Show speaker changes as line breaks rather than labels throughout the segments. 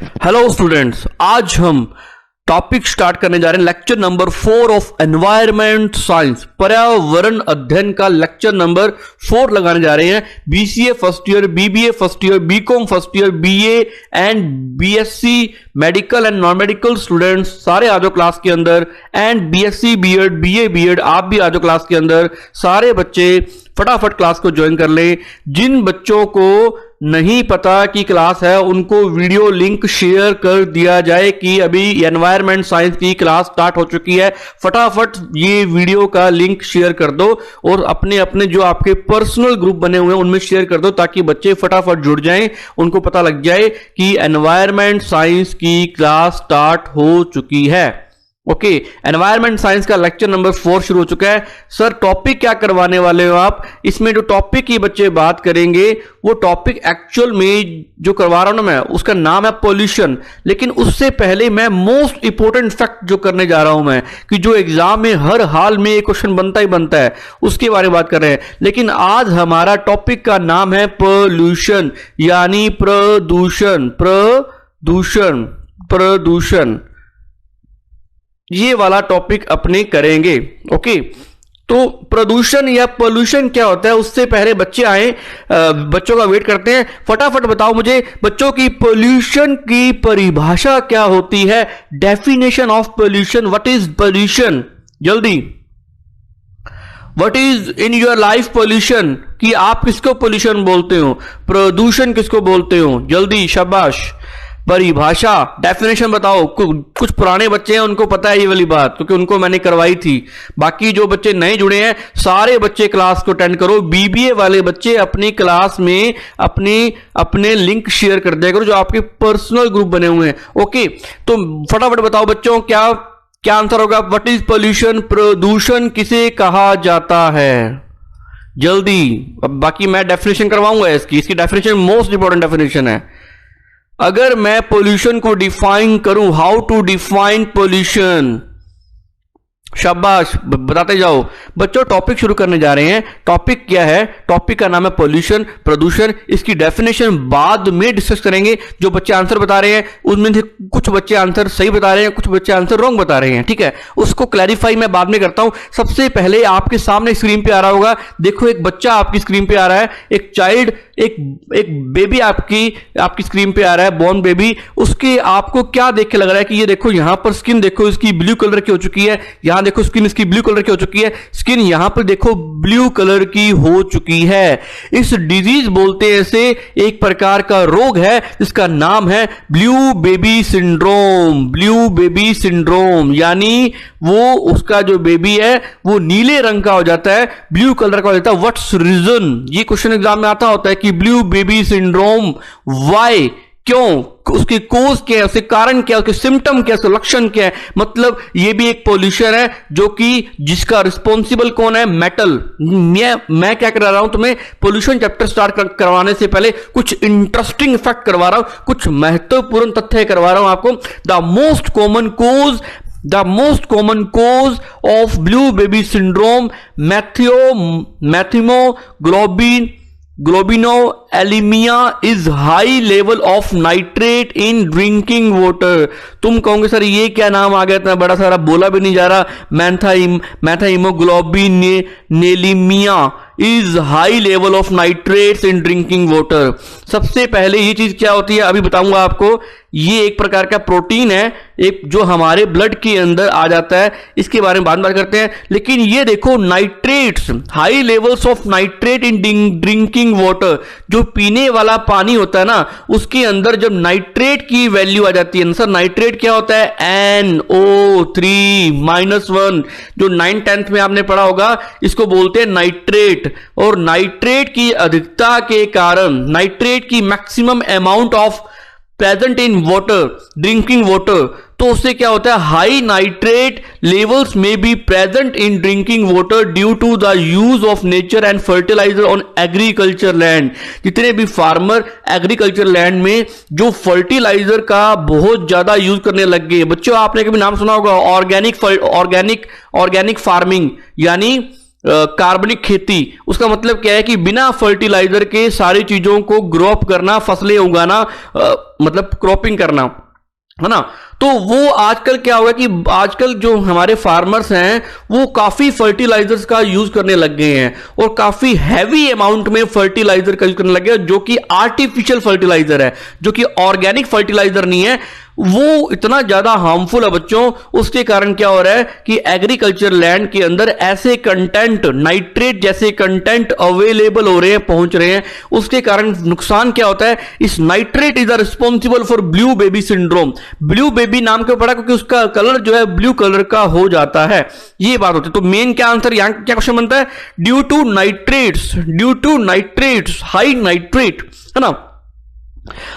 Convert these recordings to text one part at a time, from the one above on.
Hello students, आज हम topic start करने जा रहे हैं। Lecture number 4 of environment science, पर्यावरण अध्ययन का लेक्चर नंबर 4 लगाने जा रहे हैं। BCA first year, BBA first year, BCom first year, BA and BSc medical and non medical students सारे आ जाओ क्लास के अंदर। And BSc BEd, BA BEd आप भी आ जाओ क्लास के अंदर। सारे बच्चे फटाफट क्लास को ज्वाइन कर लें। जिन बच्चों को नहीं पता कि क्लास है उनको वीडियो लिंक शेयर कर दिया जाए कि अभी एनवायरमेंट साइंस की क्लास स्टार्ट हो चुकी है। फटाफट ये वीडियो का लिंक शेयर कर दो और अपने अपने जो आपके पर्सनल ग्रुप बने हुए हैं उनमें शेयर कर दो ताकि बच्चे फटाफट जुड़ जाएं, उनको पता लग जाए कि एनवायरमेंट साइंस की क्लास स्टार्ट हो चुकी है। ओके, एनवायरमेंट साइंस का लेक्चर नंबर 4 शुरू हो चुका है। सर टॉपिक क्या करवाने वाले हो आप? इसमें जो टॉपिक की बच्चे बात करेंगे वो टॉपिक एक्चुअल में जो करवा रहा हूं ना मैं, उसका नाम है पोल्यूशन। लेकिन उससे पहले मैं मोस्ट इंपोर्टेंट फैक्ट जो करने जा रहा हूं मैं, कि जो एग्जाम में हर हाल में एक क्वेश्चन बनता ही बनता है, उसके बारे में बात कर रहे हैं। लेकिन आज हमारा टॉपिक का नाम है पोल्यूशन, यानी प्रदूषण। प्रदूषण प्रदूषण ये वाला टॉपिक अपने करेंगे। ओके, तो प्रदूषण या पोल्यूशन क्या होता है उससे पहले बच्चे आए, बच्चों का वेट करते हैं। फटाफट बताओ मुझे बच्चों की पोल्यूशन की परिभाषा क्या होती है? Definition of pollution, what is pollution? जल्दी, what is in your life pollution? कि आप किसको पोल्यूशन बोलते हो, प्रदूषण किसको बोलते हो? जल्दी, शाबाश। परिभाषा, डेफिनेशन बताओ। कुछ पुराने बच्चे हैं उनको पता है ये वाली बात, क्योंकि उनको मैंने करवाई थी। बाकी जो बच्चे नए जुड़े हैं सारे बच्चे क्लास को अटेंड करो। बीबीए वाले बच्चे अपनी क्लास में अपने लिंक शेयर कर दिया करो जो आपके पर्सनल ग्रुप बने हुए हैं। ओके, तो फटाफट बताओ बच्चों क्या आंसर होगा? What is pollution? प्रदूषण किसे कहा जाता है? जल्दी। अब बाकी मैं डेफिनेशन करवाऊंगा इसकी डेफिनेशन मोस्ट इंपॉर्टेंट डेफिनेशन है। अगर मैं पोल्यूशन को डिफाइन करूं, हाउ टू डिफाइन पोल्यूशन? शाबाश, बताते जाओ बच्चों। टॉपिक शुरू करने जा रहे हैं। टॉपिक क्या है? टॉपिक का नाम है पोल्यूशन, प्रदूषण। इसकी डेफिनेशन बाद में डिस्कस करेंगे। जो बच्चे आंसर बता रहे हैं उनमें से कुछ बच्चे आंसर सही बता रहे हैं, कुछ बच्चे आंसर रॉन्ग बता रहे हैं, ठीक है? उसको क्लैरिफाई मैं बाद में करता हूं। सबसे पहले आपके सामने स्क्रीन पे आ रहा होगा, देखो एक बच्चा आपकी स्क्रीन पे आ रहा है, एक चाइल्ड, एक बेबी आपकी स्क्रीन पे आ रहा है, बॉर्न बेबी। उसके आपको क्या देख के लग रहा है कि ये देखो यहां पर स्किन देखो इसकी ब्लू कलर की हो चुकी है, यहां देखो स्किन इसकी ब्लू कलर की हो चुकी है, स्किन यहां पर देखो ब्लू कलर की हो चुकी है। इस डिजीज बोलते हैं, इसे एक प्रकार का रोग है जिसका नाम है blue baby syndrome. Blue baby syndrome यानी वो उसका जो बेबी है वो नीले रंग का हो जाता है, ब्लू कलर का हो जाता है। What's reason? ये क्वेश्चन एग्जाम में आता होता है कि ब्लू बेबी सिंड्रोम व्हाई, क्यों, उसके कोज क्या है, उसके कारण क्या है, उसके सिम्टम क्या है, उसके लक्षण क्या है। मतलब ये भी एक पोल्यूशन है जो कि जिसका रिस्पॉन्सिबल कौन है? मेटल। मैं क्या करा रहा हूं तुम्हें? पोल्यूशन चैप्टर स्टार्ट करवाने से पहले कुछ इंटरेस्टिंग फैक्ट करवा रहा हूं, कुछ महत्वपूर्ण तथ्य करवा रहा हूं आपको। The most common cause of blue baby syndrome ग्लोबिनोएलीमिया is high level of nitrate in drinking water. तुम कहोगे सर ये क्या नाम आ गया, इतना बड़ा सारा बोला भी नहीं जा रहा। Methaemoglobinaemia is high level of nitrates in drinking water. सबसे पहले ये चीज क्या होती है अभी बताऊंगा आपको। ये एक प्रकार का प्रोटीन है, एक जो हमारे ब्लड के अंदर आ जाता है, इसके बारे में बात करते हैं। लेकिन ये देखो nitrates, high levels of nitrate in drinking water, जो पीने वाला पानी होता है ना उसके अंदर जब नाइट्रेट की वैल्यू आ जाती है। सर नाइट्रेट क्या होता है? NO3-1, जो 9th-10th में आपने पढ़ा होगा, इसको बोलते हैं नाइट्रेट। और नाइट्रेट की अधिकता के कारण, नाइट्रेट की maximum amount of present in water, drinking water, तो उससे क्या होता है? हाई नाइट्रेट लेवल्स में be present in drinking water due to the use of nature and fertiliser on agriculture land. जितने भी फार्मर एग्रीकल्चर लैंड में जो फर्टिलाइजर का बहुत ज्यादा यूज करने लग गए। बच्चों आपने कभी नाम सुना होगा ऑर्गेनिक फार्मिंग, यानी कार्बनिक खेती, उसका मतलब क्या है कि बिना फर्टिलाइजर के सारी चीजों को ग्रो अप करना, फसलें उगाना, मतलब क्रॉपिंग करना, है ना। तो वो आजकल क्या हुआ कि आजकल जो हमारे फार्मर्स हैं वो काफी फर्टिलाइजर्स का यूज करने लग गए हैं और काफी हैवी अमाउंट में फर्टिलाइजर का यूज करने लग गए, जो कि आर्टिफिशियल फर्टिलाइजर है, जो कि ऑर्गेनिक फर्टिलाइजर नहीं है। वो इतना ज्यादा हार्मफुल है बच्चों। उसके कारण क्या हो रहा है कि एग्रीकल्चर लैंड के अंदर ऐसे कंटेंट, नाइट्रेट जैसे कंटेंट अवेलेबल हो रहे हैं, पहुंच रहे हैं। उसके कारण नुकसान क्या होता है, इस nitrate is responsible for blue baby syndrome. Blue baby नाम क्यों पड़ा, क्योंकि उसका कलर जो है ब्लू कलर का हो जाता है, ये बात होती है। तो मेन क्या आंसर, यहां क्या क्वेश्चन बनता है, due to nitrates, high nitrate, है ना।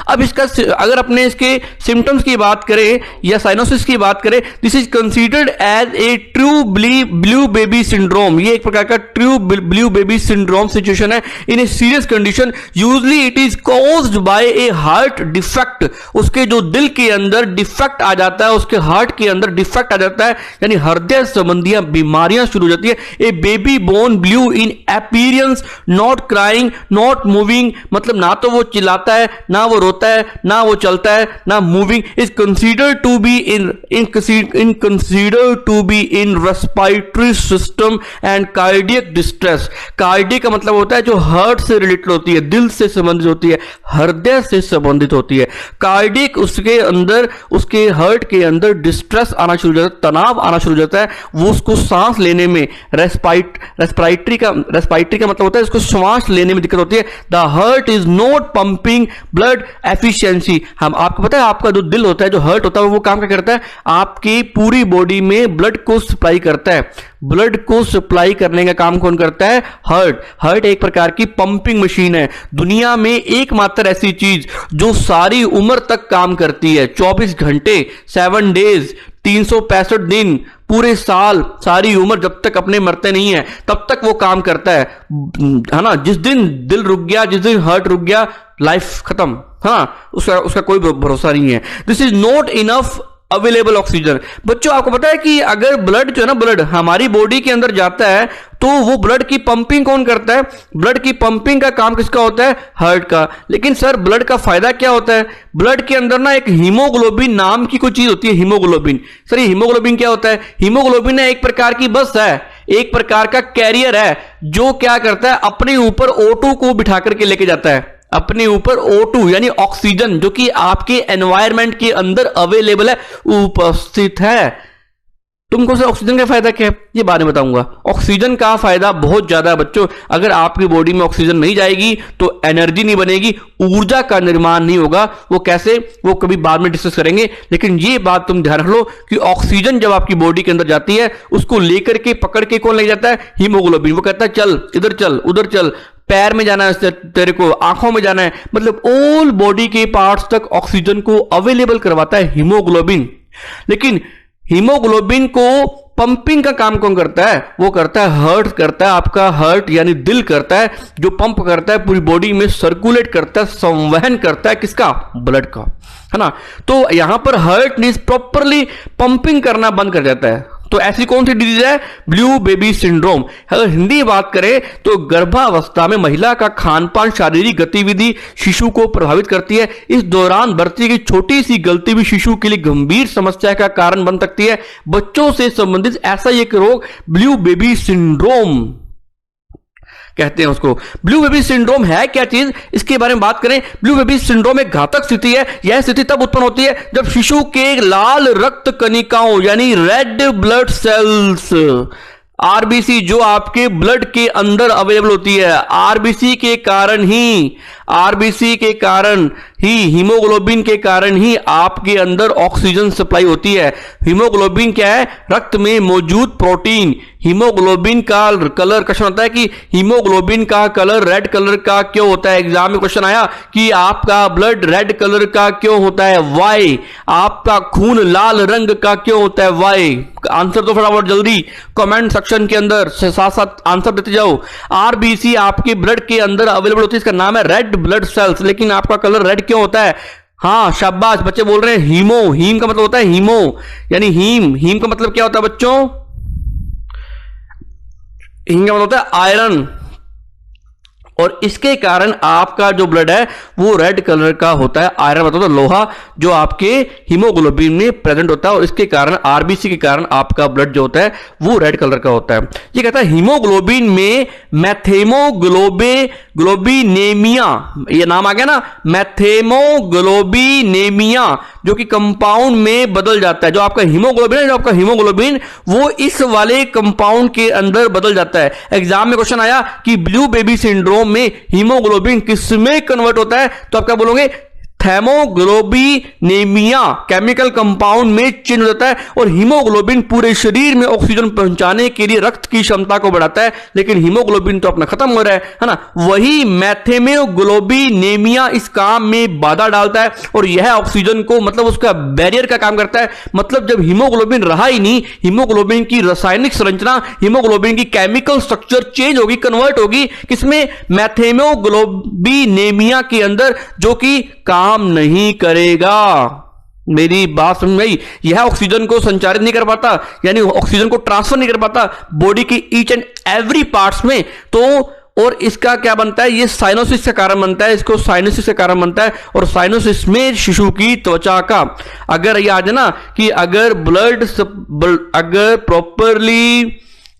अब इसका अगर अपने इसके सिम्टम्स की बात करें या साइनोसिस की बात करें, this is considered as a true blue baby syndrome. ये एक प्रकार का true blue baby syndrome situation है in a serious condition. Usually it is caused by a heart defect. उसके जो दिल के अंदर डिफेक्ट आ जाता है, उसके हार्ट के अंदर डिफेक्ट आ जाता है, यानी हृदय संबंधी बीमारियां शुरू हो जाती है। A baby born blue in appearance, not crying, not moving, मतलब ना तो वो चिल्लाता है, ना वो रोता है, ना वो चलता है, ना moving, is considered to be in respiratory system and cardiac distress. Cardiac का मतलब होता है जो हार्ट से रिलेटेड होती है, दिल से संबंधित होती है, हृदय से संबंधित होती है। कार्डियक, उसके अंदर, उसके हार्ट के अंदर डिस्ट्रेस आना शुरू हो जाता है, तनाव आना शुरू हो जाता है। वो उसको सांस लेने में, रेस्पिरेटरी का मतलब होता है इसको श्वास लेने में दिक्कत होती है। The heart is not pumping blood efficiency. हम, आपको पता है आपका जो दिल होता है, जो हार्ट होता है, वो काम क्या करता है, आपकी पूरी बॉडी में ब्लड को सप्लाई करता है। ब्लड को सप्लाई करने का काम कौन करता है, हार्ट एक प्रकार की पंपिंग मशीन है। दुनिया में एकमात्र ऐसी चीज जो सारी उम्र तक काम करती है, 24 घंटे, 7 डेज, 365 दिन, पूरे साल, सारी उम्र, जब तक अपने मरते नहीं है तब तक वो काम करता है ना। जिस दिन दिल रुक गया, जिस दिन हार्ट रुक गया, लाइफ खत्म, हाँ, उसका कोई भरोसा नहीं है। This is not enough available oxygen. बच्चों आपको पता है कि अगर ब्लड जो है ना, ब्लड हमारी बॉडी के अंदर जाता है तो वो ब्लड की पंपिंग कौन करता है, ब्लड की पंपिंग का काम किसका होता है, हार्ट का। लेकिन सर ब्लड का फायदा क्या होता है, ब्लड के अंदर ना एक हीमोग्लोबिन नाम की कोई चीज होती है, हीमोग्लोबिन। सर ये हीमोग्लोबिन क्या होता है, हीमोग्लोबिन एक प्रकार की बस है, एक प्रकार का कैरियर है, जो क्या करता है, अपने ऊपर O2 को बिठा करके लेके जाता है, अपने ऊपर O2 यानी ऑक्सीजन, जो कि आपके एनवायरनमेंट के अंदर अवेलेबल है, उपस्थित है। तुमको सर ऑक्सीजन का फायदा क्या है, ये बाद में बताऊंगा। ऑक्सीजन का फायदा बहुत ज्यादा है बच्चों। अगर आपकी बॉडी में ऑक्सीजन नहीं जाएगी तो एनर्जी नहीं बनेगी, ऊर्जा का निर्माण नहीं होगा। वो कैसे, वो कभी बाद में डिस्कस करेंगे। लेकिन ये बात तुम ध्यान रख लो कि ऑक्सीजन जब आपकी बॉडी के अंदर जाती है, उसको लेकर के पकड़ के कौन ले जाता है, हीमोग्लोबिन। वो कहता है चल इधर चल, उधर चल, पैर में जाना है तेरे को, आंखों में जाना है, मतलब ऑल बॉडी के पार्ट्स तक ऑक्सीजन को अवेलेबल करवाता है हीमोग्लोबिन। लेकिन हीमोग्लोबिन को पंपिंग का काम कौन करता है, वो करता है हार्ट करता है, आपका हार्ट यानी दिल करता है, जो पंप करता है, पूरी बॉडी में सर्कुलेट करता है, संवहन करता है, किसका, ब्लड का, है ना। तो यहां पर हार्ट नीज प्रॉपरली पंपिंग करना बंद कर जाता है। तो ऐसी कौन सी डिजीज है, ब्लू बेबी सिंड्रोम। अगर हिंदी बात करें तो गर्भावस्था में महिला का खान पान, शारीरिक गतिविधि शिशु को प्रभावित करती है। इस दौरान बरती गई छोटी सी गलती भी शिशु के लिए गंभीर समस्या का कारण बन सकती है। बच्चों से संबंधित ऐसा एक रोग ब्लू बेबी सिंड्रोम कहते हैं उसको। ब्लू बेबी सिंड्रोम है क्या चीज, इसके बारे में बात करें। ब्लू बेबी सिंड्रोम एक घातक स्थिति है। यह स्थिति तब उत्पन्न होती है जब शिशु के लाल रक्त कणिकाओं यानी रेड ब्लड सेल्स, आरबीसी, जो आपके ब्लड के अंदर अवेलेबल होती है, आरबीसी के कारण ही हीमोग्लोबिन के कारण ही आपके अंदर ऑक्सीजन सप्लाई होती है। हीमोग्लोबिन क्या है, रक्त में मौजूद प्रोटीन। हीमोग्लोबिन का कलर, क्वेश्चन होता है कि हीमोग्लोबिन का कलर रेड कलर का क्यों होता है। एग्जाम में क्वेश्चन आया कि आपका ब्लड रेड कलर का क्यों होता है, वाई। आपका खून लाल रंग का क्यों होता है, वाई। आंसर तो फटाफट जल्दी कमेंट सेक्शन के अंदर साथ साथ आंसर देते जाओ। आरबीसी आपके ब्लड के अंदर अवेलेबल होती है, इसका नाम है रेड ब्लड सेल्स। लेकिन आपका कलर रेड क्यों होता है, हाँ शाबाश, बच्चे बोल रहे हैं हीमो। हीम का मतलब होता है हीमो, यानी हीम का मतलब क्या होता है बच्चों, हींग का मतलब होता है आयरन, और इसके कारण आपका जो ब्लड है वो रेड कलर का होता है। आयरन मतलब तो लोहा जो आपके हीमोग्लोबिन में प्रेजेंट होता है, और इसके कारण आरबीसी के कारण आपका ब्लड जो होता है वो रेड कलर का होता है। ये कहता है हीमोग्लोबिन में मैथेमोग्लोबिनेमिया, ये नाम आ गया ना, मैथेमोग्लोबिनेमिया, जो कि कंपाउंड में बदल जाता है। जो आपका हीमोग्लोबिन है, जो आपका हीमोग्लोबिन वो इस वाले कंपाउंड के अंदर बदल जाता है। एग्जाम में क्वेश्चन आया कि ब्लू बेबी सिंड्रोम में हीमोग्लोबिन किसमें कन्वर्ट होता है, तो आप क्या बोलोगे, थैमोग्लोबिनेमिया केमिकल कंपाउंड में चेंज हो जाता है। और हीमोग्लोबिन पूरे शरीर में ऑक्सीजन पहुंचाने के लिए रक्त की क्षमता को बढ़ाता है, लेकिन हीमोग्लोबिन तो अपना खत्म हो रहा है ना। वही मैथेमोग्लोबिनेमिया इस काम में बाधा डालता है, और यह ऑक्सीजन को मतलब उसका बैरियर का काम करता है। मतलब जब हीमोग्लोबिन रहा ही नहीं, हीमोग्लोबिन की रासायनिक संरचना, हीमोग्लोबिन की केमिकल स्ट्रक्चर चेंज होगी, कन्वर्ट होगी किसमें, मैथेमोग्लोबिनेमिया के अंदर, जो कि काम नहीं करेगा। मेरी बात समझ में आई? यह ऑक्सीजन को संचारित नहीं कर पाता, यानी ऑक्सीजन को ट्रांसफर नहीं कर पाता बॉडी की ईच एंड एवरी पार्ट्स में। तो और इसका क्या बनता है, ये साइनोसिस का कारण बनता है, इसको साइनोसिस का कारण बनता है। और साइनोसिस में शिशु की त्वचा का, अगर ये आ जाए ना कि अगर अगर प्रॉपरली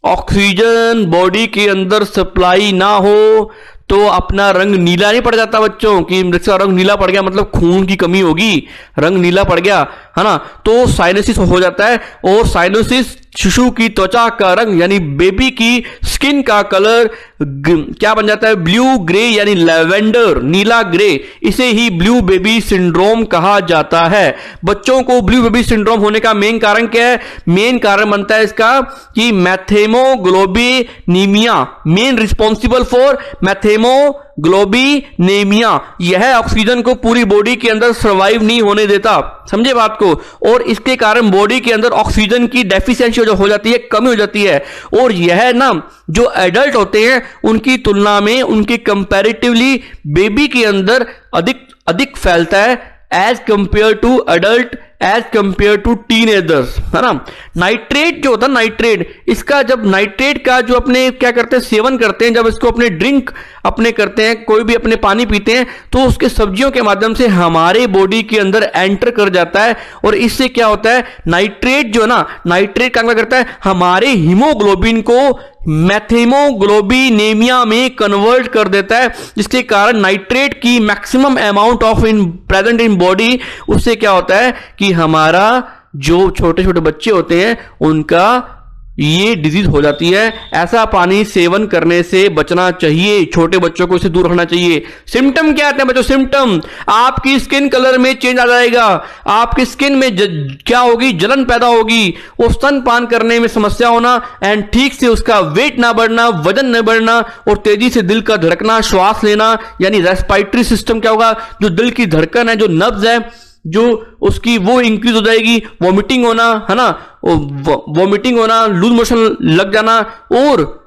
ऑक्सीजन बॉडी के अंदर सप्लाई ना हो तो अपना रंग नीला नहीं पड़ जाता बच्चों, कि इसका रंग नीला पड़ गया मतलब खून की कमी होगी, रंग नीला पड़ गया है ना, तो साइनोसिस हो जाता है। और साइनोसिस शिशु की त्वचा का रंग यानी बेबी की स्किन का कलर क्या बन जाता है, ब्लू ग्रे यानी लेवेंडर, नीला ग्रे। इसे ही ब्लू बेबी सिंड्रोम कहा जाता है। बच्चों को ब्लू बेबी सिंड्रोम होने का मेन कारण क्या है, मेन कारण बनता है इसका कि मैथेमोग्लोबिनेमिया, मेन रिस्पॉन्सिबल फॉर मैथेमोग्लोबिनेमिया। यह ऑक्सीजन को पूरी बॉडी के अंदर सर्वाइव नहीं होने देता, समझे बात को, और इसके कारण बॉडी के अंदर ऑक्सीजन की डेफिशिएंसी हो जाती है, कमी हो जाती है। और यह ना जो एडल्ट होते हैं उनकी तुलना में, उनके कंपैरेटिवली बेबी के अंदर अधिक फैलता है as compare to adult, as compare to teenagers, है ना। नाइट्रेट जो होता है, नाइट्रेट, इसका जब नाइट्रेट का जो अपने क्या करते हैं, सेवन करते हैं, जब इसको अपने ड्रिंक अपने करते हैं, कोई भी अपने पानी पीते हैं, तो उसके सब्जियों के माध्यम से हमारे बॉडी के अंदर एंटर कर जाता है। और इससे क्या होता है, नाइट्रेट जो है ना, नाइट्रेट क्या करता है, हमारे हीमोग्लोबिन को मैथेमोग्लोबिनेमिया में कन्वर्ट कर देता है, जिसके कारण नाइट्रेट की maximum amount of present in body, उससे क्या होता है कि हमारा जो छोटे छोटे बच्चे होते हैं उनका ये डिजीज हो जाती है। ऐसा पानी सेवन करने से बचना चाहिए, छोटे बच्चों को इससे दूर रखना चाहिए। सिम्टम क्या आते हैं बच्चों, सिम्टम, आपकी स्किन कलर में चेंज आ जाएगा, आपकी स्किन में क्या होगी, जलन पैदा होगी, वो स्तनपान करने में समस्या होना, एंड ठीक से उसका वेट ना बढ़ना, वजन न बढ़ना, और तेजी से दिल का धड़कना, श्वास लेना, यानी रेस्पिरेटरी सिस्टम क्या होगा, जो दिल की धड़कन है, जो नब्ज है, जो उसकी वो इंक्रीज हो जाएगी, वॉमिटिंग होना, है ना, वॉमिटिंग होना, लूज मोशन लग जाना, और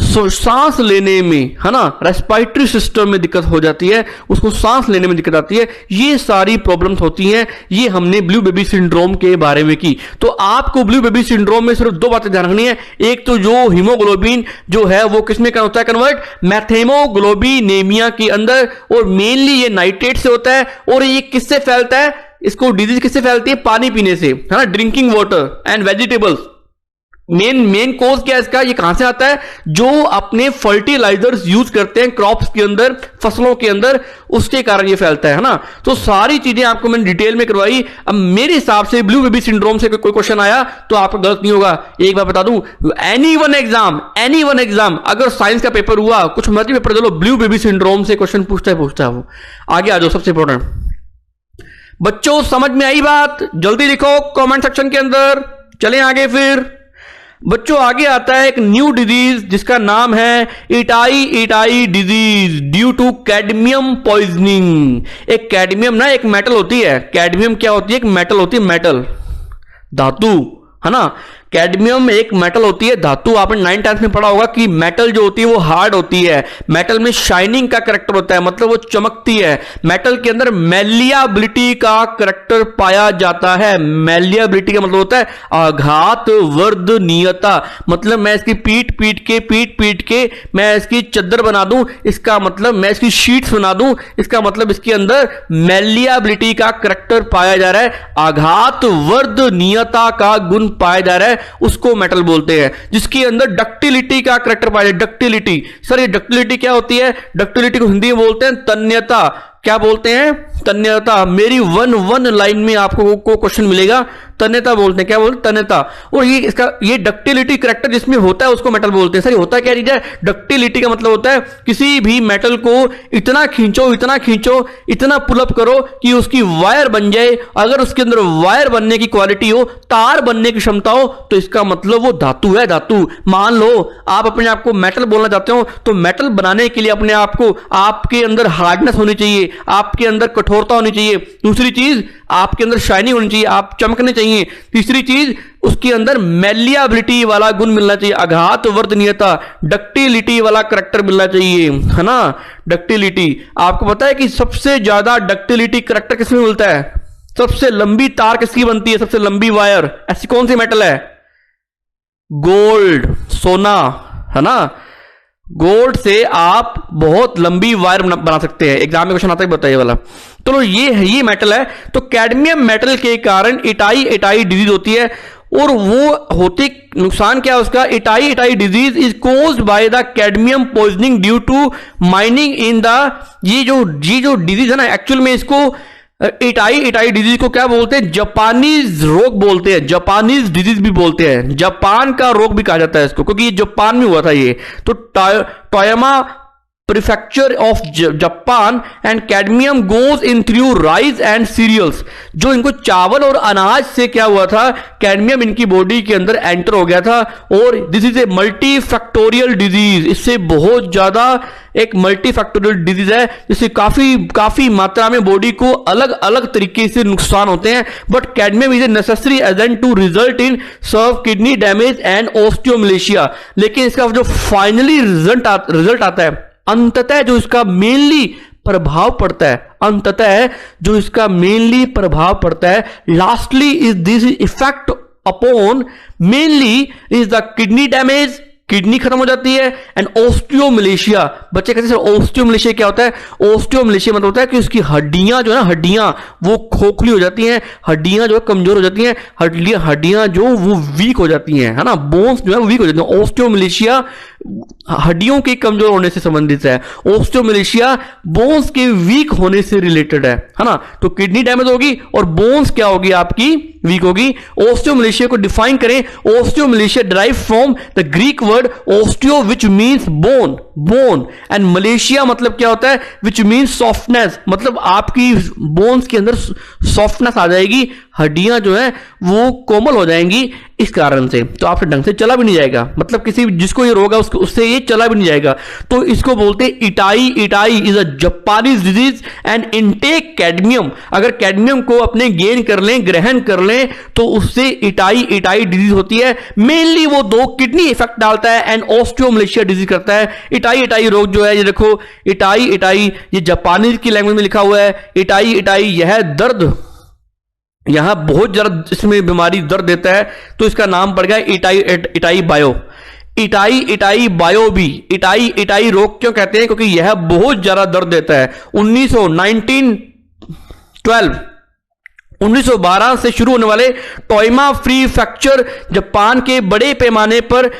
सांस लेने में, है ना, रेस्पिरेटरी सिस्टम में दिक्कत हो जाती है, उसको सांस लेने में दिक्कत आती है। ये सारी प्रॉब्लम्स होती हैं। ये हमने ब्लू बेबी सिंड्रोम के बारे में की। तो आपको ब्लू बेबी सिंड्रोम में सिर्फ दो बातें ध्यान रखनी है। एक तो जो हीमोग्लोबिन जो है वो किसमें क्या होता है कन्वर्ट, मैथेमोग्लोबिनेमिया के अंदर, और मेनली ये नाइट्रेट से होता है। और ये किससे फैलता है, इसको डिजीज किससे फैलती है, पानी पीने से, है ना, drinking water and vegetables. Main cause क्या है इसका, ये कहां से आता है, जो अपने फर्टिलाइजर्स यूज करते हैं क्रॉप्स के अंदर, फसलों के अंदर, उसके कारण ये फैलता है ना। तो सारी चीजें आपको मैंने डिटेल में करवाई। अब मेरे हिसाब से ब्लू बेबी सिंड्रोम से कोई क्वेश्चन आया तो आपका गलत नहीं होगा। एक बार बता दूं, एनी वन एग्जाम अगर साइंस का पेपर हुआ, कुछ मर्जी पेपर दे लो, ब्लू बेबी सिंड्रोम से क्वेश्चन पूछता है वो। आगे आ जाओ, सबसे इंपॉर्टेंट बच्चों, समझ में आई बात, जल्दी लिखो कमेंट सेक्शन के अंदर। चलें आगे। फिर बच्चों आगे आता है एक न्यू डिजीज जिसका नाम है itai disease due to cadmium poisoning. एक कैडमियम ना एक मेटल होती है, कैडमियम क्या होती है, एक मेटल होती है, मेटल धातु, है ना। कैडमियम एक मेटल होती है, धातु। आपने 9th 10th में पढ़ा होगा कि मेटल जो होती है वो हार्ड होती है, मेटल में शाइनिंग का करैक्टर होता है, मतलब वो चमकती है। मेटल के अंदर मैलिएबिलिटी का करैक्टर पाया जाता है। मैलिएबिलिटी का मतलब होता है आघात वर्धनीयता, मतलब मैं इसकी पीट पीट के मैं इसकी चद्दर बना दूं, इसका मतलब मैं इसकी शीट्स बना दूं, इसका मतलब इसके अंदर मैलिएबिलिटी का करैक्टर पाया जा रहा है, आघात वर्धनीयता का गुण पाया जा रहा है, उसको मेटल बोलते हैं। जिसके अंदर डक्टिलिटी का करैक्टर पाया जाए, डक्टिलिटी। सर ये डक्टिलिटी क्या होती है? डक्टिलिटी को हिंदी में बोलते हैं तन्यता। क्या बोलते हैं? तन्यता। मेरी वन लाइन में आपको को क्वेश्चन मिलेगा, तन्यता बोलते हैं। क्या बोलते हैं? तन्यता। और ये इसका ये डक्टिलिटी करैक्टर जिसमें होता है उसको मेटल बोलते हैं। सर ये होता क्या चीज है? डक्टिलिटी का मतलब होता है किसी भी मेटल को इतना खींचो इतना पुलअप करो कि उसकी वायर बन जाए। अगर उसके अंदर वायर बनने की क्वालिटी हो, तार बनने की क्षमता हो, तो इसका मतलब वो धातु है, धातु। मान लो आप अपने आप को मेटल बोलना चाहते हो, तो मेटल बनाने के लिए अपने आप को, आपके अंदर हार्डनेस होनी चाहिए, आपके अंदर कठोरता होनी चाहिए। दूसरी चीज आपके अंदर शाइनिंग होनी चाहिए, आप चमकने चाहिए। तीसरी चीज उसके अंदर मैलिएबिलिटी वाला गुण मिलना चाहिए, आघात वर्धनीयता, डक्टिलिटी वाला करैक्टर मिलना चाहिए, है ना। डक्टिलिटी। आपको पता है कि सबसे ज्यादा डक्टिलिटी करैक्टर किसमें मिलता है? सबसे लंबी तार किसकी बनती है? सबसे लंबी वायर ऐसी कौन सी मेटल है? गोल्ड, सोना, है ना। गोल्ड से आप बहुत लंबी वायर बना सकते हैं। एग्जाम में क्वेश्चन आता है, बताइए वाला। तो ये मेटल है। तो कैडमियम मेटल के कारण इटाई डिजीज होती है। और वो होती नुकसान क्या है उसका? Itai disease is caused by the cadmium poisoning due to mining in the, ये जो डिजीज है ना, एक्चुअल में इसको इटाई डिजीज को क्या बोलते हैं? जापानीज रोग बोलते हैं, जापानीज डिजीज भी बोलते हैं, जापान का रोग भी कहा जाता है इसको, क्योंकि ये जापान में हुआ था ये। तो Toyama prefecture of Japan and cadmium goes in through rice and cereals. जो इनको चावल और अनाज से क्या हुआ था? कैडमियम इनकी बॉडी के अंदर एंटर हो गया था। और this is a multi factorial disease, इससे बहुत ज्यादा एक मल्टी फैक्टोरियल डिजीज है, जिससे काफी मात्रा में बॉडी को अलग अलग तरीके से नुकसान होते हैं। But cadmium is a necessary agent to result in serve kidney damage and osteomalacia. लेकिन इसका जो फाइनली रिजल्ट आता है, अंततः जो इसका मेनली प्रभाव पड़ता है, lastly is this effect upon mainly is the kidney damage, kidney खत्म हो जाती है, एंड ऑस्टियोमलेशिया। बच्चे कहते हैं सर ऑस्टियोमलेशिया क्या होता है? ऑस्टियोमलेशिया मतलब होता है कि उसकी हड्डियां जो है ना, हड्डियां वो खोखली हो जाती हैं, हड्डियां जो है कमजोर हो जाती हैं, हड्डियां जो वो वीक हो जाती हैं, है ना, बोन्स जो है वो वीक हो जाती हैं। ऑस्टियोमलेशिया हड्डियों के कमजोर होने से संबंधित है, ऑस्टियोमलेशिया बोन्स के वीक होने से रिलेटेड है ना। तो किडनी डैमेज होगी और बोन्स क्या होगी? आपकी वीक होगी। ऑस्टियोमलेशिया को डिफाइन करें, osteomalacia derive from the Greek word osteo which means bone and Malaysia मतलब क्या होता है? विच मींस सॉफ्टनेस, मतलब आपकी बोन्स के अंदर सॉफ्टनेस आ जाएगी, हड्डियां जो है वो कोमल हो जाएंगी इस कारण से। तो आपसे ढंग से चला भी नहीं जाएगा, मतलब किसी जिसको ये रोग है उससे ये चला भी नहीं जाएगा। तो इसको बोलते हैं itai is a Japanese disease and intake cadmium. अगर कैडमियम को अपने गेन कर लें, ग्रहण कर लें, तो उससे इटाई डिजीज होती है। मेनली वो दो, किडनी इफेक्ट डालता है एंड ऑस्टियोमलेशिया डिजीज करता है। इटाई रोग जो है, ये देखो इटाई ये जापानीज की लैंग्वेज में लिखा हुआ है। इटाई यह दर्द, यहां बहुत ज्यादा इसमें बीमारी दर्द देता है, तो इसका नाम पड़ गया इटाई बायो। इटाई बायो भी इटाई रोग क्यों कहते हैं? क्योंकि यह बहुत ज्यादा दर्द देता है। 1912 से शुरू होने वाले टोयमा फ्री फ्रैक्चर जापान के बड़े पैमाने पर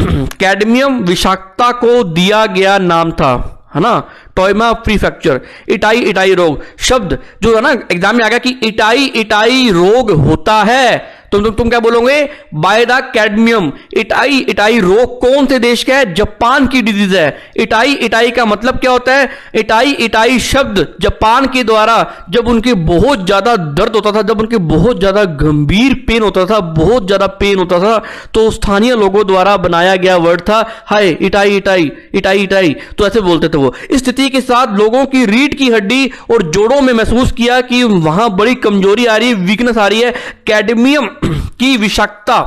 कैडमियम विषाक्तता को दिया गया नाम था, है ना। टोयमा फ्री फ्रैक्चर, इटाई रोग शब्द जो है ना एग्जाम में आ गया कि इटाई रोग होता है, तुम क्या बोलोगे? Bye the cadmium. इटाई रोग कौन से देश का है? जापान की डिजीज है। इटाई का मतलब क्या होता है? इटाई शब्द जापान के द्वारा जब उनके बहुत ज्यादा दर्द होता था, जब उनके बहुत ज्यादा गंभीर पेन होता था, बहुत ज्यादा पेन होता था, तो स्थानीय लोगों द्वारा बनाया गया वर्ड था हाय इटाई। तो ऐसे बोलते थे वो। इस स्थिति के साथ लोगों की रीढ़ की हड्डी और जोड़ों में महसूस किया कि वहां बड़ी कमजोरी आ रही है, वीकनेस आ रही है। कैडमियम की विषाक्तता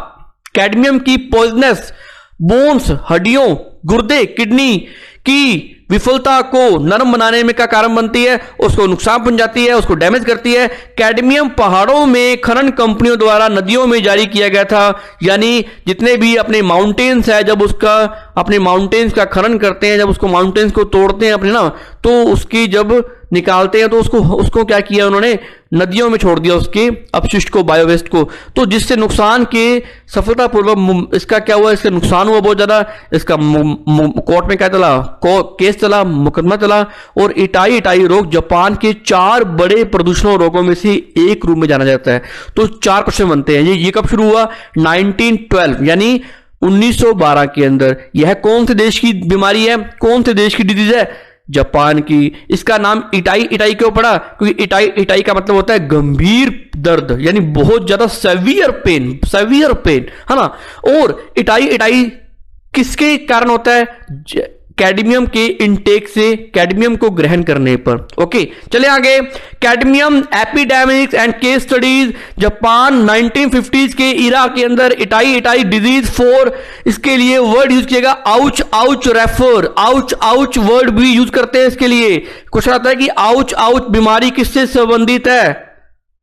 कैडमियम की पॉइजनस बोन्स, हड्डियों, गुर्दे, किडनी की विफलता को नरम बनाने में का कारण बनती है, उसको नुकसान पहुंचाती है, उसको डैमेज करती है। कैडमियम पहाड़ों में खनन कंपनियों द्वारा नदियों में जारी किया गया था, यानी जितने भी अपने माउंटेन्स है, जब उसका अपने माउंटेन्स का खनन करते हैं, जब उसको माउंटेन्स को तोड़ते हैं अपने ना, तो उसकी जब निकालते हैं तो उसको क्या किया उन्होंने, नदियों में छोड़ दिया उसके अपशिष्ट को, बायोवेस्ट को, तो जिससे नुकसान के सफलतापूर्वक इसका क्या हुआ, इसका नुकसान हुआ बहुत ज्यादा। इसका कोर्ट में क्या चला, केस चला, मुकदमा चला, और इटाई रोग जापान के 4 बड़े प्रदूषण रोगों में से एक रूप में जाना जाता है। तो 4 क्वेश्चन बनते हैं। ये कब शुरू हुआ, 1912 यानी 1912 के अंदर। यह कौन से देश की बीमारी है, कौन से देश की डिजीज है, जापान की। इसका नाम इटाई क्यों पड़ा, क्योंकि इटाई का मतलब होता है गंभीर दर्द, यानी बहुत ज्यादा सेवियर पेन है ना। और इटाई किसके कारण होता है, कैडमियम के इंटेक से, कैडमियम को ग्रहण करने पर। ओके, चले आगे। Cadmium epidemics and case studies Japan 1950s के इरा के अंदर इटाई डिजीज 4, इसके लिए वर्ड यूज किएगा आउच रेफर, आउच वर्ड भी यूज करते हैं इसके लिए। क्वेश्चन आता है कि आउच बीमारी किससे संबंधित है।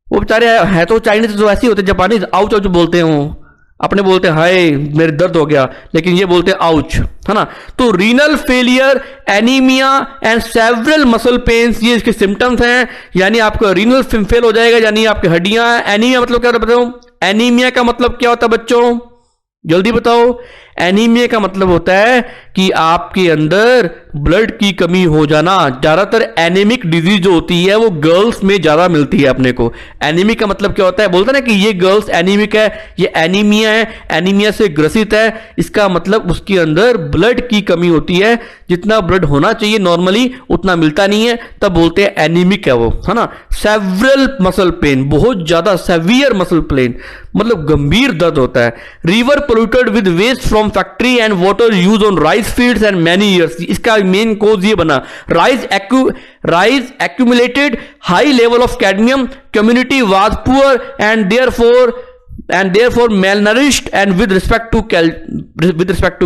वो बेचारे है तो चाइनीज तो ऐसे ही होते, जापानीज आउच बोलते हैं, अपने बोलते हैं हाय मेरे दर्द हो गया, लेकिन ये बोलते हैं आउच, है ना। तो renal failure, anaemia and several muscle pains, ये इसके सिम्टम्स हैं। यानी आपका रीनल फेल हो जाएगा, यानी आपकी हड्डियां। एनीमिया मतलब क्या बताओ, एनीमिया का मतलब क्या होता है बच्चों, जल्दी बताओ। एनीमिया का मतलब होता है कि आपके अंदर ब्लड की कमी हो जाना। ज्यादातर एनीमिक डिजीज जो होती है वो गर्ल्स में ज्यादा मिलती है अपने को। एनीमिक का मतलब क्या होता है, बोलते हैं ना कि ये गर्ल्स एनीमिक है, ये एनीमिया है, एनीमिया से ग्रसित है। इसका मतलब उसके अंदर ब्लड की कमी होती है, जितना ब्लड होना चाहिए नॉर्मली उतना मिलता नहीं है, तब बोलते हैं एनीमिक है वो, है ना। सेवरल मसल पेन, बहुत ज्यादा सेवियर मसल पेन, मतलब गंभीर दर्द होता है। River polluted with waste from factory and water use on rice fields and many years, इसका मेन कोज ये बना। Rice accumulated high level of cadmium, community was poor and therefore malnourished and with respect to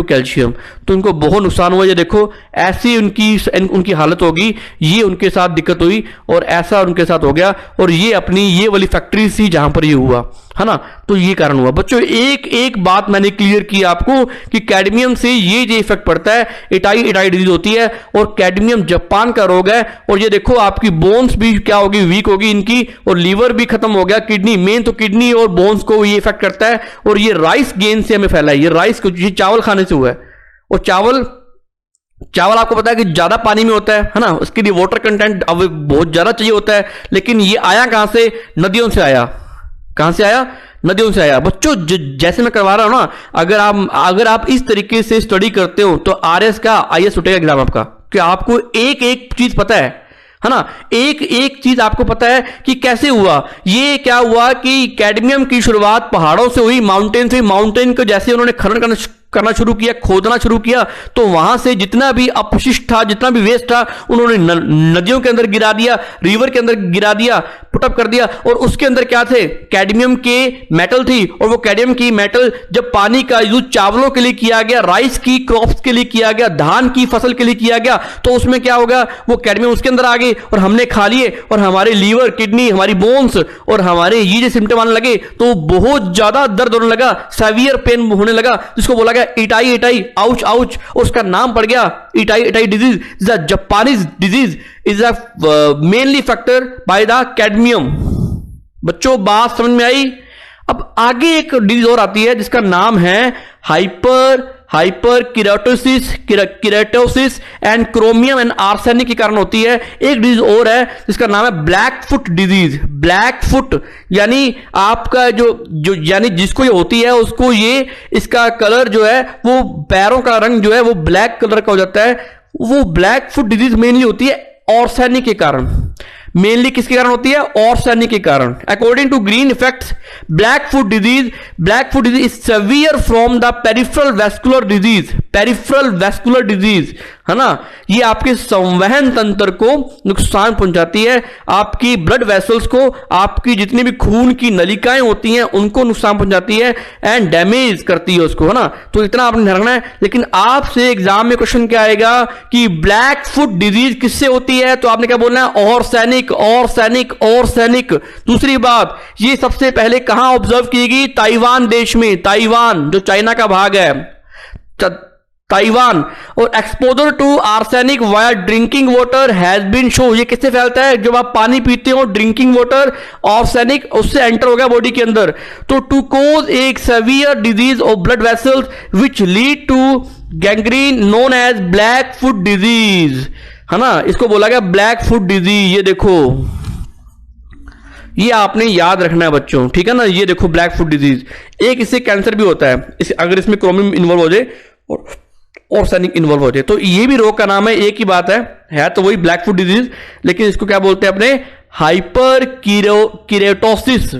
calcium। तो उनको बहुत नुकसान हुआ। ये देखो ऐसी उनकी हालत होगी, ये उनके साथ दिक्कत हुई और ऐसा उनके साथ हो गया, और ये अपनी ये वाली फैक्ट्री थी जहां पर ये हुआ, है ना। तो ये कारण हुआ। बच्चों एक बात मैंने क्लियर की आपको कि कैडमियम से ये जो इफेक्ट पड़ता है, इटाई डिजीज होती है, और कैडमियम जापान का रोग है। और ये देखो आपकी बोन्स भी क्या होगी, वीक होगी इनकी, और लीवर भी खत्म हो गया, किडनी, मेन तो किडनी और बोन्स को ये इफेक्ट करता है। और ये राइस गेन से हमें फैला है, ये राइस को, ये चावल खाने से हुआ है। और चावल आपको पता है कि ज्यादा पानी में होता है ना, उसके लिए वाटर कंटेंट अब बहुत ज्यादा चाहिए होता है, लेकिन ये आया कहां से, नदियों से आया। कहां से आया, नदियों से आया। बच्चों जैसे मैं करवा रहा हूं ना, अगर आप इस तरीके से स्टडी करते हो तो आरएस का आईएएस उठेगा एग्जाम आपका, कि आपको एक चीज पता है ना, एक चीज आपको पता है कि कैसे हुआ। ये क्या हुआ कि कैडमियम की शुरुआत पहाड़ों से हुई, माउंटेन को जैसे उन्होंने खनन करना शुरू किया, खोदना शुरू किया, तो वहां से जितना भी अपशिष्ट था, जितना भी वेस्ट था, उन्होंने नदियों के अंदर गिरा दिया, रिवर के अंदर गिरा दिया, पुटअप कर दिया। और उसके अंदर क्या थे, कैडमियम के मेटल थी। और वो कैडमियम की मेटल जब पानी का यूज चावलों के लिए किया गया, राइस की क्रॉप्स के लिए किया गया, धान की फसल के लिए किया गया, तो उसमें क्या होगा, वो कैडमियम उसके अंदर आ गए और हमने खा लिए, और हमारे लीवर, किडनी, हमारी बोन्स और हमारे ये जो सिम्टम आने लगे, तो बहुत ज्यादा दर्द होने लगा, सेवियर पेन होने लगा, जिसको बोला इटाई आउच, उसका नाम पड़ गया itai disease. Is a Japanese disease, is a mainly factor by the cadmium. बच्चों बात समझ में आई। अब आगे एक डिजीज और आती है जिसका नाम है hyperkeratosis and chromium and arsenic के कारण होती है। एक डिजीज और है जिसका नाम है black foot disease. Black foot यानी आपका जो यानी जिसको ये होती है उसको ये इसका कलर जो है वो पैरों का रंग जो है वो ब्लैक कलर का हो जाता है। वो ब्लैक फुट डिजीज मेनली होती है आर्सेनिक के कारण। मेनली किसके कारण होती है, आर्सेनिक के कारण। According to green effects black foot disease is severe from the peripheral vascular disease. है ना, ये आपके संवहन तंत्र को नुकसान पहुंचाती है, आपकी ब्लड वेसल्स को, आपकी जितनी भी खून की नलिकाएं होती हैं उनको नुकसान पहुंचाती है एंड डैमेज करती है उसको, है ना। तो इतना आपने ध्यान रखना है। लेकिन आपसे एग्जाम में क्वेश्चन क्या आएगा कि ब्लैक फुट डिजीज किससे होती है, तो आपने क्या बोलना है, और सैनिक, और सैनिक, और सैनिक। दूसरी बात, ये सबसे पहले कहां ऑब्जर्व की गई, ताइवान देश में, ताइवान जो चाइना का भाग है, ताइवान। और exposure to arsenic via drinking water has been show, ये किससे फैलता है, जब आप पानी पीते हो ड्रिंकिंग वाटर, आर्सेनिक उससे एंटर हो गया बॉडी के अंदर। तो टू कोज एक severe disease of blood vessels which lead to gangrene known as black foot disease, है ना, इसको बोला गया ब्लैक फुट डिजीज। ये देखो, ये आपने याद रखना है बच्चों, ठीक है ना। ये देखो ब्लैक फुट डिजीज, एक इससे कैंसर भी होता है अगर इसमें क्रोमियम इन्वॉल्व हो जाए और सैनिक इन्वॉल्व हो जाए, तो ये भी रोग का नाम है, एक ही बात है तो वही ब्लैक फुट डिजीज, लेकिन इसको क्या बोलते हैं अपने, हाइपर कीरेटोसिस।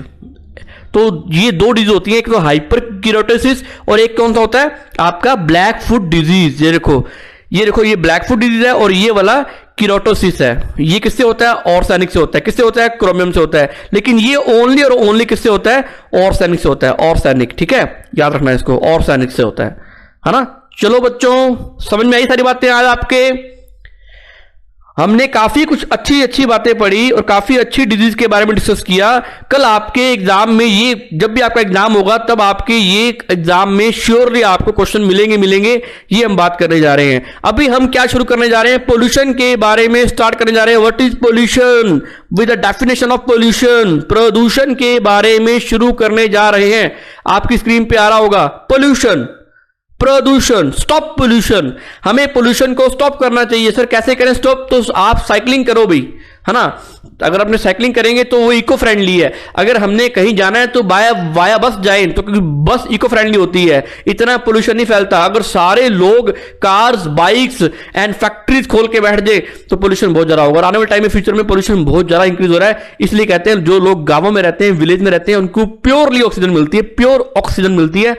तो ये दो डिजीज होती है, एक तो हाइपर कीरेटोसिस और एक कौन सा होता है आपका ब्लैक फुट डिजीज। ये देखो, ये देखो, ये ब्लैक फुट डिजीज है और ये वाला कीरेटोसिस है। ये किससे होता है, और सैनिक से होता है। किससे होता है, क्रोमियम से होता है। लेकिन ये ओनली और ओनली किससे होता है, और सैनिक से होता है, और सैनिक, ठीक है, याद रखना है इसको, और सैनिक से होता है ना। चलो बच्चों, समझ में आई सारी बातें आज आपके। हमने काफी कुछ अच्छी अच्छी बातें पढ़ी और काफी अच्छी डिजीज के बारे में डिस्कस किया। कल आपके एग्जाम में, ये जब भी आपका एग्जाम होगा तब आपके ये एग्जाम में श्योरली आपको क्वेश्चन मिलेंगे, ये हम बात करने जा रहे हैं। अभी हम क्या शुरू करने जा रहे हैं, पोल्यूशन के बारे में स्टार्ट करने जा रहे हैं। What is pollution with the definition of pollution, प्रदूषण के बारे में शुरू करने जा रहे हैं। आपकी स्क्रीन पे आ रहा होगा पोल्यूशन, प्रदूषण, स्टॉप पोल्यूशन। हमें पोल्यूशन को स्टॉप करना चाहिए। सर कैसे करें स्टॉप, तो आप साइकिलिंग करो भी, है ना। अगर अपने साइकिलिंग करेंगे तो वो इको फ्रेंडली है। अगर हमने कहीं जाना है तो वाया बस जाएं, तो क्योंकि बस इको फ्रेंडली होती है, इतना पोल्यूशन नहीं फैलता। अगर सारे लोग कार्स, बाइक्स एंड फैक्ट्रीज खोल के बैठ जाए तो पोल्यूशन बहुत ज्यादा होगा। और आने वाले टाइम में फ्यूचर में पोल्यूशन बहुत ज्यादा इंक्रीज हो रहा है। इसलिए कहते हैं जो लोग गांवों में रहते हैं, विलेज में रहते हैं, उनको प्योरली ऑक्सीजन मिलती है, प्योर ऑक्सीजन मिलती है,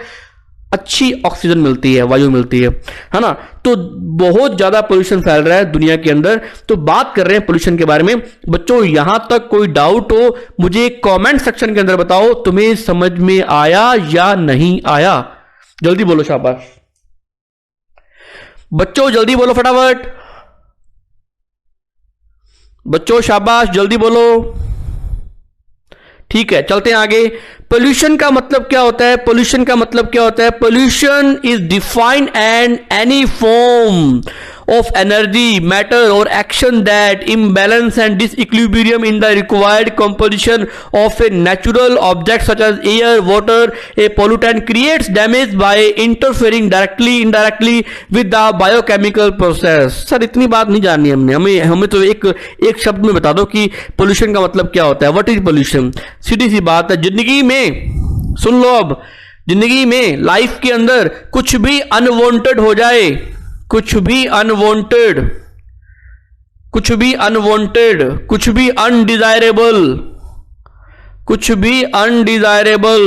अच्छी ऑक्सीजन मिलती है, वायु मिलती है ना। तो बहुत ज्यादा पोल्यूशन फैल रहा है दुनिया के अंदर। तो बात कर रहे हैं पोल्यूशन के बारे में। बच्चों यहां तक कोई डाउट हो मुझे कमेंट सेक्शन के अंदर बताओ, तुम्हें समझ में आया या नहीं आया, जल्दी बोलो, शाबाश बच्चों, जल्दी बोलो फटाफट बच्चों, शाबाश जल्दी बोलो। ठीक है, चलते हैं आगे। पोल्यूशन का मतलब क्या होता है, पोल्यूशन का मतलब क्या होता है, pollution is defined and any form of energy, matter or action that imbalance and disequilibrium in the required composition of a natural object such as air, water, a pollutant creates damage by interfering directly, indirectly with the biochemical process। Sir इतनी बात नहीं जाननी हमने, हमें तो एक शब्द में बता दो कि पोल्यूशन का मतलब क्या होता है। व्हाट इज पोल्यूशन, सीधी सी बात है। जिंदगी में सुन लो, अब जिंदगी में लाइफ के अंदर कुछ भी अनवांटेड हो जाए, कुछ भी अनवांटेड, कुछ भी अनवांटेड, कुछ भी अनडिजायरेबल, कुछ भी अनडिजायरेबल,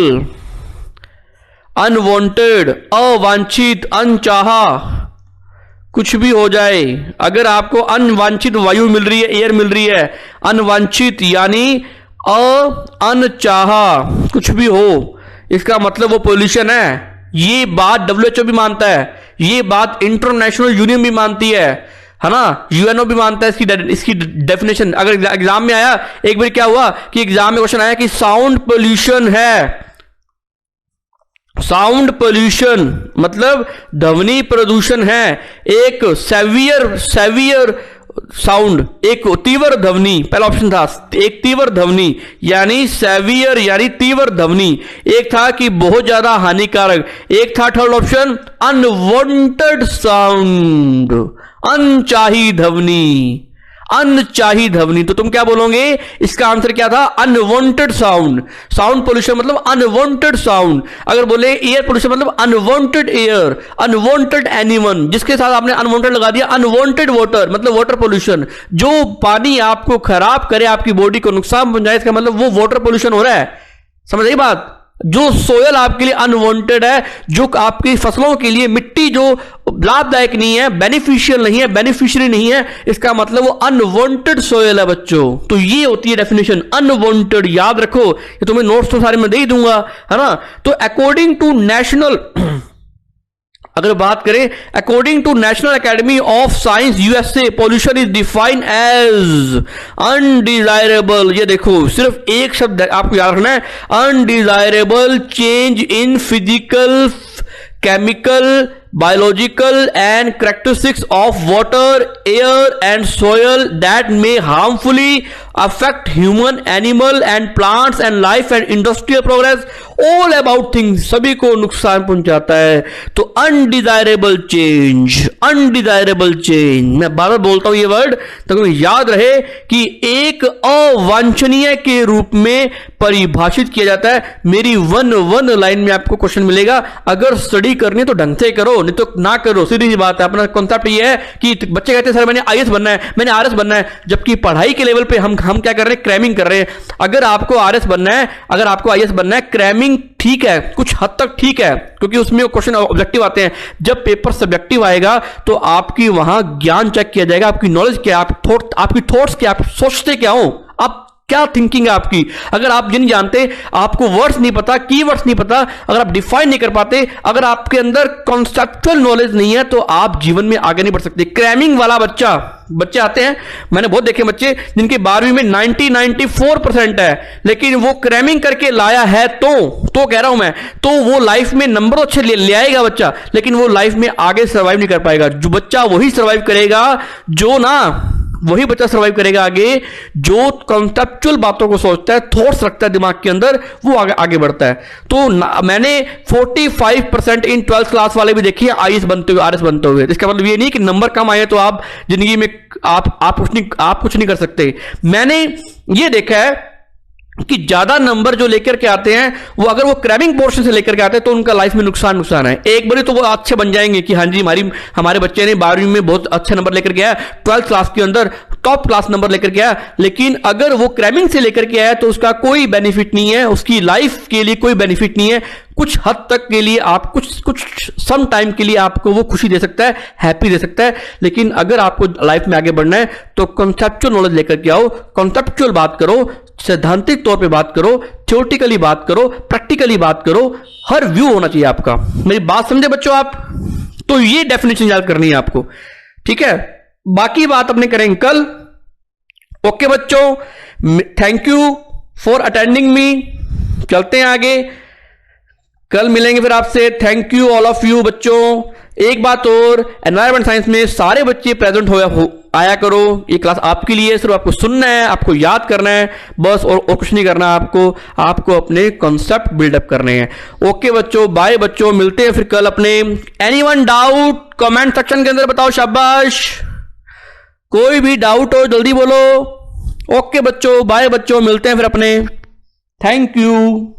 अनवांटेड, अवांछित, अनचाहा, कुछ भी हो जाए। अगर आपको अनवांछित वायु मिल रही है, एयर मिल रही है, अनवांछित यानी अनचाहा कुछ भी हो, इसका मतलब वो पोल्यूशन है। ये बात WHO भी मानता है, ये बात इंटरनेशनल यूनियन भी मानती है ना, UNO भी मानता है इसकी डेफिनेशन। अगर एग्जाम में आया, एक बार क्या हुआ कि एग्जाम में क्वेश्चन आया कि साउंड पोल्यूशन है, साउंड पोल्यूशन मतलब ध्वनि प्रदूषण है। एक सेवियर साउंड, एक तीव्र ध्वनि, पहला ऑप्शन था एक तीव्र ध्वनि यानी सेवियर यानी तीव्र ध्वनि, एक था कि बहुत ज्यादा हानिकारक, एक था थर्ड ऑप्शन अनवांटेड साउंड, अनचाही ध्वनि, अनचाही ध्वनि। तो तुम क्या बोलोगे, इसका आंसर क्या था, अनवांटेड साउंड। साउंड पोल्यूशन मतलब अनवांटेड साउंड। अगर बोले एयर पोल्यूशन मतलब अनवांटेड एयर, अनवांटेड एनिमल, जिसके साथ आपने अनवांटेड लगा दिया, अनवांटेड वाटर मतलब वाटर पोल्यूशन, जो पानी आपको खराब करे, आपकी बॉडी को नुकसान पहुंचाए, इसका मतलब वो वाटर पोल्यूशन हो रहा है। समझ आई बात, जो सोयल आपके लिए अनवांटेड है, जो आपकी फसलों के लिए मिट्टी जो लाभदायक नहीं है, बेनिफिशियल नहीं है, बेनिफिशियरी नहीं है, इसका मतलब वो अनवांटेड सोयल है बच्चों। तो ये होती है डेफिनेशन अनवांटेड, याद रखो, ये तुम्हें नोट्स तो सारे में दे ही दूंगा, है ना। तो अकॉर्डिंग टू नेशनल, अगर बात करें according to national academy of science USA, pollution is defined as undesirable, ये देखो सिर्फ एक शब्द आपको याद रखना है, undesirable change in physical, chemical, biological and characteristics of water, air and soil that may harmfully affect human, animal and plants and life and industrial progress, all about things, सभी को नुकसान पहुंचाता है। तो अनडिजायरेबल चेंज, अनडिजायरेबल चेंज, मैं बार बार बोलता हूं ये वर्ड तो याद रहे कि एक अवांछनीय के रूप में परिभाषित किया जाता है। मेरी वन लाइन में आपको क्वेश्चन मिलेगा, अगर स्टडी करनी है तो ढंग से करो, नहीं तो ना करो, सीधी सी बात है। अपना कॉन्सेप्ट ये है कि बच्चे कहते हैं सर मैंने आईएएस बनना है, मैंने आरएस बनना है, जबकि पढ़ाई के लेवल पे हम क्या कर रहे हैं, क्रैमिंग कर रहे हैं। अगर आपको आरएस बनना है, अगर आपको आईएएस बनना है, क्रैमिंग ठीक है, कुछ हद तक ठीक है, क्योंकि उसमें क्वेश्चन ऑब्जेक्टिव आते हैं। जब पेपर सब्जेक्टिव आएगा तो आपकी वहां ज्ञान चेक किया जाएगा, आपकी नॉलेज क्या, आपकी थॉट्स क्या, आप सोचते क्या हो, आप क्या थिंकिंग है आपकी। अगर आप जिन जानते, आपको वर्ड्स नहीं पता, कीवर्ड्स नहीं पता, अगर आप डिफाइन नहीं कर पाते, अगर आपके अंदर कॉन्सेप्चुअल नॉलेज नहीं है, तो आप जीवन में आगे नहीं बढ़ सकते। क्रैमिंग वाला बच्चे आते हैं, मैंने बहुत देखे बच्चे जिनके 12वीं में 94% है, लेकिन वो क्रैमिंग करके लाया है, तो कह रहा हूं मैं, तो वो लाइफ में नंबर अच्छे ले आएगा बच्चा, लेकिन वो लाइफ में आगे सर्वाइव नहीं कर पाएगा। जो बच्चा वही सर्वाइव करेगा, वही बच्चा सर्वाइव करेगा आगे जो कॉन्सेप्चुअल बातों को सोचता है, थॉट्स रखता है दिमाग के अंदर, वो आगे बढ़ता है। तो मैंने 45% इन 12th क्लास वाले भी देखिए आईएएस बनते हुए, आरएस बनते हुए। इसका मतलब ये नहीं कि नंबर कम आए तो आप जिंदगी में आप कुछ नहीं कर सकते। मैंने ये देखा है कि ज्यादा नंबर जो लेकर के आते हैं, वो अगर वो क्रैमिंग पोर्शन से लेकर के आते हैं तो उनका लाइफ में नुकसान है। एक बार तो वो अच्छे बन जाएंगे कि हाँ जी हमारे बच्चे ने 12वीं में बहुत अच्छे नंबर लेकर के आया, 12th क्लास के अंदर टॉप क्लास नंबर लेकर के आया, लेकिन अगर वो क्रैमिंग से लेकर के आया तो उसका कोई बेनिफिट नहीं है, उसकी लाइफ के लिए कोई बेनिफिट नहीं है। कुछ हद तक के लिए आप कुछ सम टाइम के लिए आपको वो खुशी दे सकता है, हैप्पी दे सकता है, लेकिन अगर आपको लाइफ में आगे बढ़ना है तो कॉन्सेप्चुअल नॉलेज लेकर के आओ, कॉन्सेप्चुअल बात करो, सैद्धांतिक तौर पे बात करो, थ्योरेटिकली बात करो, प्रैक्टिकली बात करो, हर व्यू होना चाहिए आपका। मेरी बात समझे बच्चों आप? तो ये डेफिनेशन याद करनी है आपको, ठीक है। बाकी बात अपने करेंगे कल। ओके बच्चों, थैंक यू फॉर अटेंडिंग मी। चलते हैं आगे, कल मिलेंगे फिर आपसे। Thank you all of you बच्चों। एक बात और, एनवायरमेंट साइंस में सारे बच्चे प्रेजेंट आया करो। ये क्लास आपके लिए, सिर्फ आपको सुनना है, आपको याद करना है बस, और कुछ नहीं करना आपको अपने कॉन्सेप्ट बिल्डअप करने हैं। ओके बच्चों, बाय बच्चों, मिलते हैं फिर कल अपने। एनीवन डाउट कमेंट सेक्शन के अंदर बताओ, शाबाश। कोई भी डाउट हो जल्दी बोलो। ओके बच्चों, बाय बच्चों, मिलते हैं फिर अपने। Thank you.